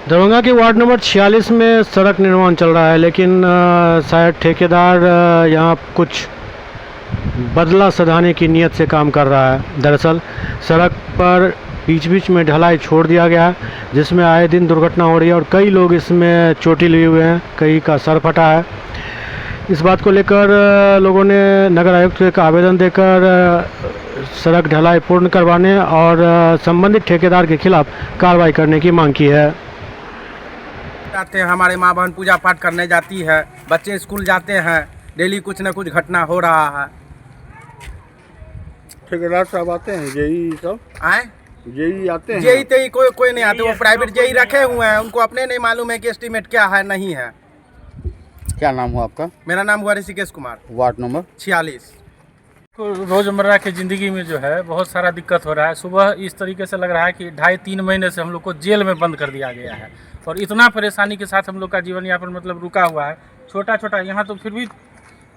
दरभंगा के ward number 46 में सड़क निर्माण चल रहा है, लेकिन शायद ठेकेदार यहाँ कुछ बदला सधाने की नीयत से काम कर रहा है। दरअसल सड़क पर बीच बीच में ढलाई छोड़ दिया गया है, जिसमें आए दिन दुर्घटना हो रही है और कई लोग इसमें चोटिल लिए हुए हैं, कई का सर फटा है। इस बात को लेकर लोगों ने नगर आयुक्त को आवेदन देकर सड़क ढलाई पूर्ण करवाने और संबंधित ठेकेदार के खिलाफ कार्रवाई करने की मांग की है। जाते हैं, हमारे माँ बहन पूजा पाठ करने जाती है, बच्चे स्कूल जाते हैं, डेली कुछ न कुछ घटना हो रहा है। ठेकेदार साहब आते हैं, जेई सब आए जेई आते हैं। जेई तेई कोई नहीं आते, वो प्राइवेट जेई रखे हुए हैं, उनको अपने नहीं मालूम है कि एस्टीमेट क्या है नहीं है। क्या नाम हुआ आपका? मेरा नाम हुआ ऋषिकेश कुमार, वार्ड नंबर 46। रोज़मर्रा की ज़िंदगी में जो है बहुत सारा दिक्कत हो रहा है। सुबह इस तरीके से लग रहा है कि 2.5-3 महीने से हम लोग को जेल में बंद कर दिया गया है और इतना परेशानी के साथ हम लोग का जीवन यापन मतलब रुका हुआ है। छोटा छोटा यहाँ तो फिर भी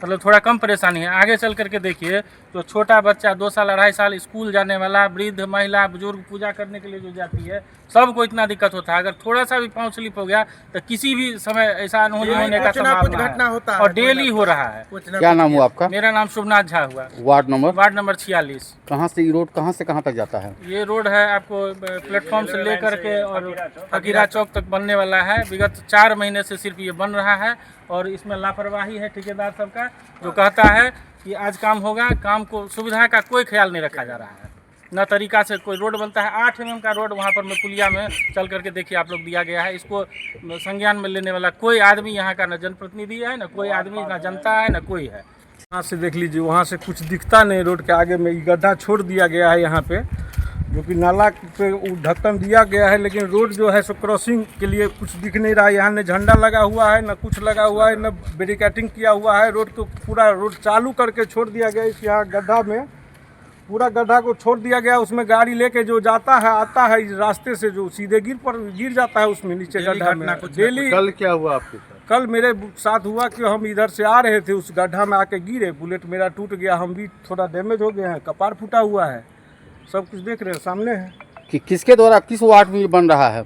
मतलब थोड़ा कम परेशानी है, आगे चल करके देखिए तो छोटा बच्चा 2 साल 2.5 साल स्कूल जाने वाला, वृद्ध महिला बुजुर्ग पूजा करने के लिए जो जाती है, सबको इतना दिक्कत होता है। अगर थोड़ा सा भी पाँव स्लिप हो गया तो किसी भी समय ऐसा अनहोनी होने का संभावना घटना होता है है और डेली हो रहा है। क्या नाम हुआ आपका? मेरा नाम शुभनाथ झा हुआ, वार्ड नंबर 46। कहाँ से ये रोड कहाँ से कहाँ तक जाता है? ये रोड है आपको प्लेटफॉर्म से लेकर के और फकीरा चौक तक बनने वाला है। विगत 4 महीने से सिर्फ ये बन रहा है और इसमें लापरवाही है ठेकेदार सबका, जो कहता है कि आज काम होगा, काम को सुविधा का कोई ख्याल नहीं रखा जा रहा है। न तरीका से कोई रोड बनता है। 8 mm का रोड वहाँ पर में पुलिया में चल करके देखिए आप लोग दिया गया है। इसको संज्ञान में लेने वाला कोई आदमी यहाँ का न जनप्रतिनिधि है, न कोई आदमी, न जनता है, न कोई है। वहाँ से देख लीजिए, वहाँ से कुछ दिखता नहीं। रोड के आगे में गड्ढा छोड़ दिया गया है यहाँ पे, जो कि नाला पे ढक्कन दिया गया है, लेकिन रोड जो है सो क्रॉसिंग के लिए कुछ दिख नहीं रहा है। यहाँ न झंडा लगा हुआ है, न कुछ लगा हुआ है, न बैरिकेडिंग किया हुआ है। रोड को पूरा रोड चालू करके छोड़ दिया गया। इस यहाँ गड्ढा में पूरा गड्ढा को छोड़ दिया गया, उसमें गाड़ी लेके जो जाता है आता है इस रास्ते से, जो सीधे गिर जाता है उसमें नीचे गड्ढा में। डेली कल क्या हुआ आपके साथ? कल मेरे साथ हुआ कि हम इधर से आ रहे थे, उस गड्ढा में आके गिरे, बुलेट मेरा टूट गया, हम भी थोड़ा डैमेज हो गए हैं, कपार फूटा हुआ है, सब कुछ देख रहे हैं, सामने है। कि किसके द्वारा किस वार्ड में ये बन रहा है?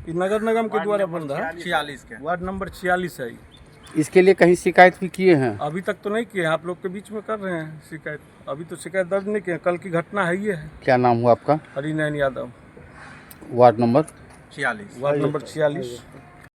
ये नगर निगम के द्वारा बन रहा है, 46 के वार्ड नंबर 46 है। इसके लिए कहीं शिकायत भी किए हैं? अभी तक तो नहीं किए हैं, आप लोग के बीच में कर रहे हैं शिकायत। अभी तो शिकायत दर्ज नहीं किए, कल की घटना है ये है। क्या नाम हुआ आपका? Harinain Yadav, ward number 46। Ward number 46।